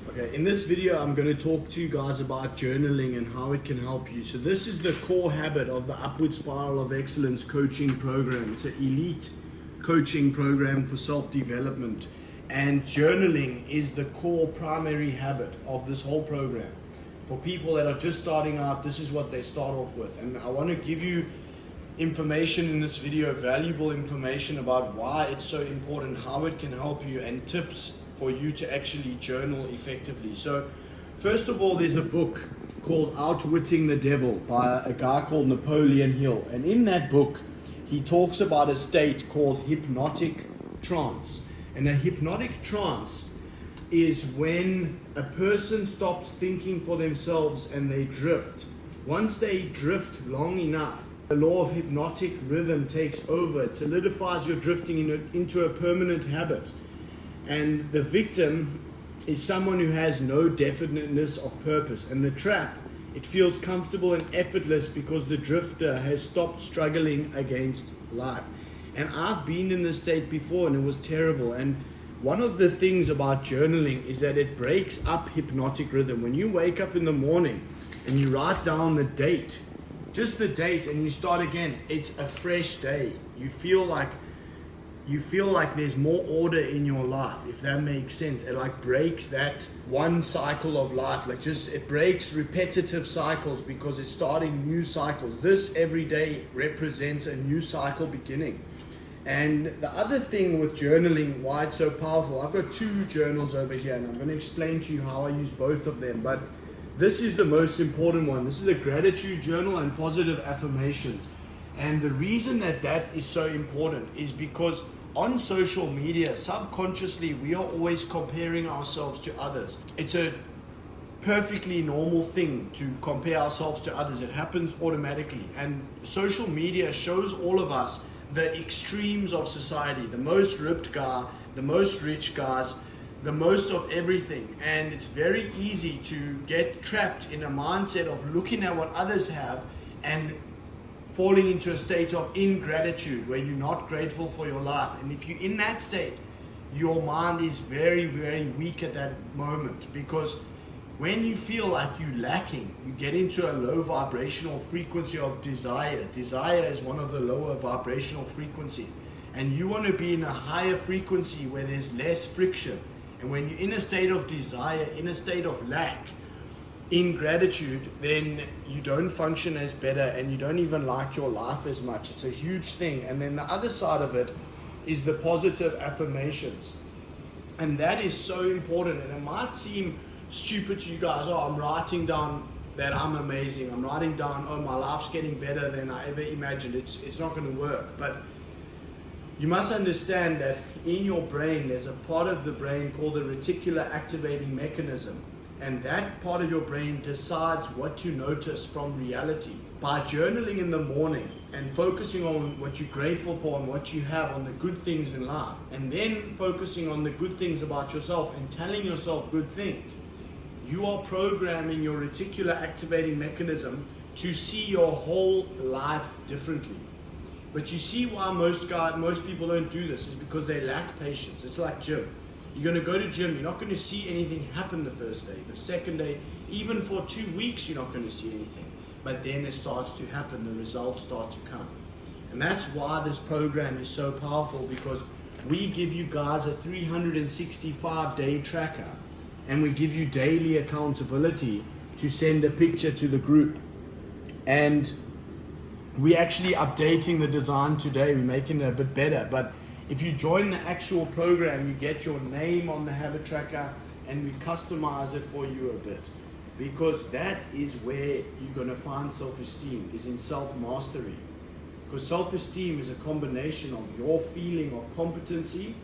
Okay, in this video, I'm going to talk to you guys about journaling and how it can help you. So this is the core habit of the Upward Spiral of Excellence coaching program. It's an elite coaching program for self-development. And journaling is the core primary habit of this whole program. For people that are just starting out, this is what they start off with. And I want to give you information in this video, valuable information about why it's so important, how it can help you, and tips for you to actually journal effectively. So first of all, there's a book called Outwitting the Devil by a guy called Napoleon Hill. And in that book, he talks about a state called hypnotic trance. And a hypnotic trance is when a person stops thinking for themselves and they drift. Once they drift long enough, the law of hypnotic rhythm takes over. It solidifies your drifting into a permanent habit. And the victim is someone who has no definiteness of purpose. And the trap, it feels comfortable and effortless because the drifter has stopped struggling against life. And I've been in this state before and it was terrible. And one of the things about journaling is that it breaks up hypnotic rhythm. When you wake up in the morning and you write down the date, just the date, and you start again, it's a fresh day. You feel like there's more order in your life, if that makes sense. It like breaks that one cycle of life, it breaks repetitive cycles because it's starting new cycles. This every day represents a new cycle beginning. And the other thing with journaling, why it's so powerful, I've got two journals over here and I'm going to explain to you how I use both of them, but this is the most important one. This is a gratitude journal and positive affirmations. And the reason that is so important is because on social media, subconsciously, we are always comparing ourselves to others. It's a perfectly normal thing to compare ourselves to others. It happens automatically. And social media shows all of us the extremes of society, the most ripped guy, the most rich guys, the most of everything. And it's very easy to get trapped in a mindset of looking at what others have and falling into a state of ingratitude where you're not grateful for your life. And if you're in that state, your mind is very, very weak at that moment, because when you feel like you're lacking, you get into a low vibrational frequency of desire. Desire is one of the lower vibrational frequencies. And you want to be in a higher frequency where there's less friction. And when you're in a state of desire, in a state of lack, ingratitude, then you don't function as better and you don't even like your life as much. It's a huge thing. And then the other side of it is the positive affirmations. And that is so important. And it might seem stupid to you guys. Oh, I'm writing down that I'm amazing. I'm writing down, oh, my life's getting better than I ever imagined. It's not going to work. But you must understand that in your brain, there's a part of the brain called the reticular activating mechanism. And that part of your brain decides what to notice from reality. By journaling in the morning and focusing on what you're grateful for and what you have, on the good things in life, and then focusing on the good things about yourself and telling yourself good things, you are programming your reticular activating mechanism to see your whole life differently. But you see why most people don't do this is because they lack patience. It's like gym. You're going to go to gym, you're not going to see anything happen the first day. The second day, even for 2 weeks, you're not going to see anything. But then it starts to happen, the results start to come. And that's why this program is so powerful, because we give you guys a 365-day tracker, and we give you daily accountability to send a picture to the group. And we're actually updating the design today, we're making it a bit better. But if you join the actual program, you get your name on the habit tracker and we customize it for you a bit, because that is where you're going to find self-esteem, is in self-mastery. Because self-esteem is a combination of your feeling of competency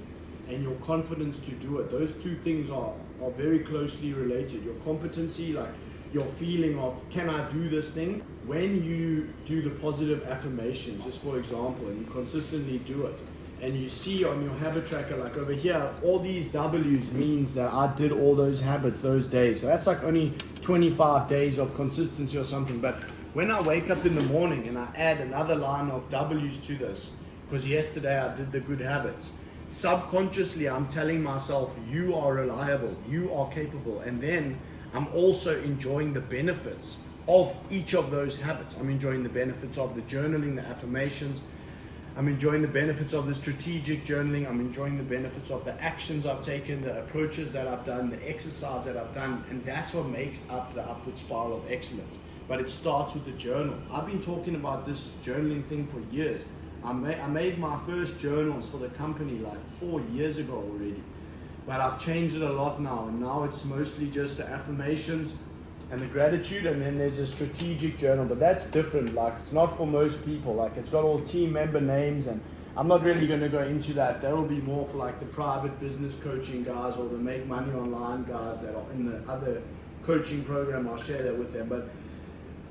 and your confidence to do it. Those two things are very closely related. Your competency, like your feeling of, can I do this thing? When you do the positive affirmations, just for example, and you consistently do it, and you see on your habit tracker, like over here, all these W's means that I did all those habits those days. So that's like only 25 days of consistency or something. But when I wake up in the morning and I add another line of W's to this, because yesterday I did the good habits, subconsciously I'm telling myself, you are reliable, you are capable, and then I'm also enjoying the benefits of each of those habits. I'm enjoying the benefits of the journaling, the affirmations. I'm enjoying the benefits of the strategic journaling. I'm enjoying the benefits of the actions I've taken, the approaches that I've done, the exercise that I've done, and that's what makes up the upward spiral of excellence. But it starts with the journal. I've been talking about this journaling thing for years. I made my first journals for the company like 4 years ago already, but I've changed it a lot now, and now it's mostly just the affirmations and the gratitude, and then there's a strategic journal, but that's different. Like, it's not for most people. Like, it's got all team member names, and I'm not really going to go into that. That will be more for like the private business coaching guys or the make money online guys that are in the other coaching program. I'll share that with them, but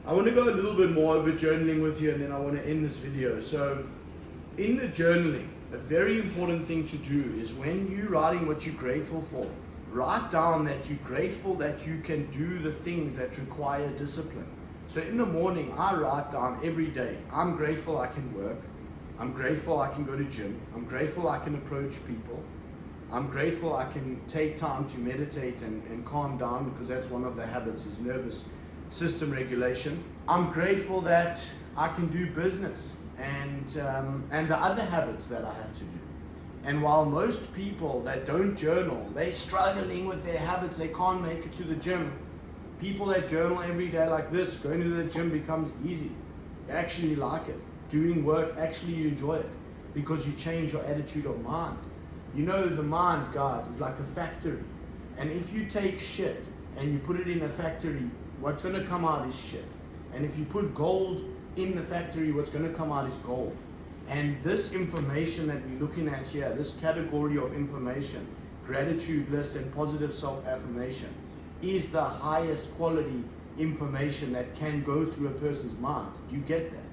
I want to go a little bit more over journaling with you, and then I want to end this video. So in the journaling, a very important thing to do is when you're writing what you're grateful for, write down that you're grateful that you can do the things that require discipline. So in the morning, I write down every day, I'm grateful I can work. I'm grateful I can go to gym. I'm grateful I can approach people. I'm grateful I can take time to meditate and calm down, because that's one of the habits, is nervous system regulation. I'm grateful that I can do business and the other habits that I have to do. And while most people that don't journal, they're struggling with their habits, they can't make it to the gym. People that journal every day like this, going to the gym becomes easy. You actually like it. Doing work, actually you enjoy it, because you change your attitude of mind. You know, the mind, guys, is like a factory. And if you take shit and you put it in a factory, what's going to come out is shit. And if you put gold in the factory, what's going to come out is gold. And this information that we're looking at here, this category of information, gratitude list and positive self-affirmation, is the highest quality information that can go through a person's mind. Do you get that?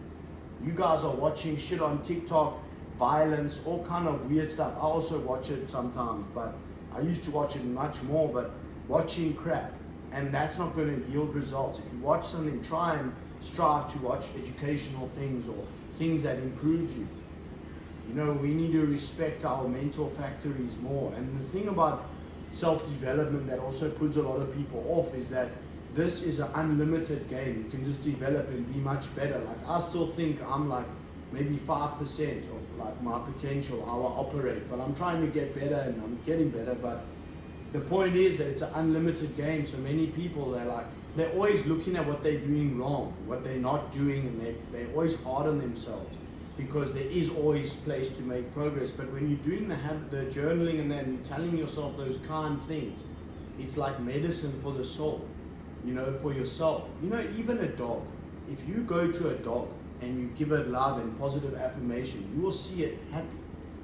You guys are watching shit on TikTok, violence, all kind of weird stuff. I also watch it sometimes, but I used to watch it much more, but watching crap, and that's not going to yield results. If you watch something, try and strive to watch educational things or things that improve you. You know, we need to respect our mental factories more. And the thing about self-development that also puts a lot of people off is that this is an unlimited game. You can just develop and be much better. Like, I still think I'm like maybe 5% of like my potential, how I operate, but I'm trying to get better and I'm getting better. But the point is that it's an unlimited game. So many people, they're always looking at what they're doing wrong, what they're not doing, and they're always hard on themselves, because there is always place to make progress. But when you're doing the journaling and then you're telling yourself those kind things, it's like medicine for the soul, you know, for yourself. You know, even a dog, if you go to a dog and you give it love and positive affirmation, you will see it happy.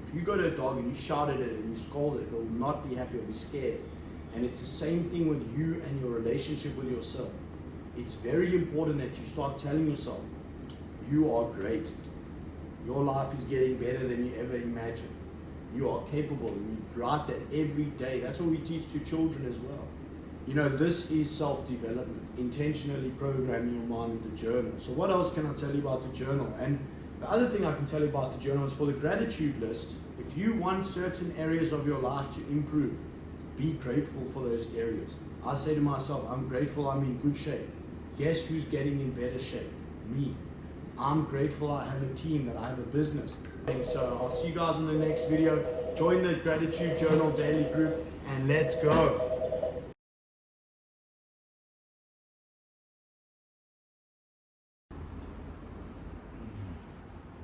If you go to a dog and you shout at it and you scold it, it will not be happy, it will be scared. And it's the same thing with you and your relationship with yourself. It's very important that you start telling yourself, you are great. Your life is getting better than you ever imagined. You are capable, and you write that every day. That's what we teach to children as well. You know, this is self-development, intentionally programming your mind with the journal. So what else can I tell you about the journal? And the other thing I can tell you about the journal is for the gratitude list. If you want certain areas of your life to improve, be grateful for those areas. I say to myself, I'm grateful I'm in good shape. Guess who's getting in better shape? Me. I'm grateful I have a team, that I have a business. And so I'll see you guys in the next video. Join the Gratitude Journal Daily group and let's go.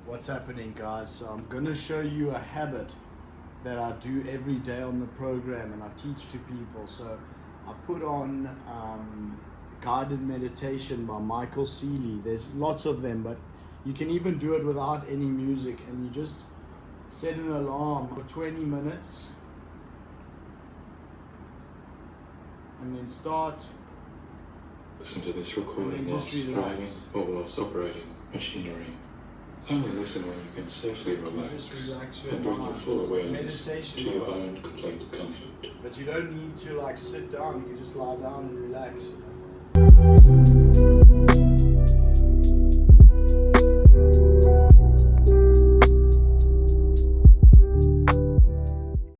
What's happening, guys? So I'm going to show you a habit that I do every day on the program and I teach to people. So I put on guided meditation by Michael Seeley. There's lots of them, but you can even do it without any music, and you just set an alarm for 20 minutes and then start. Listen to this recording whilst driving or whilst operating machinery. Only listen when you can safely relax and bring your full awareness to your own complete comfort. But you don't need to like sit down, you can just lie down and relax.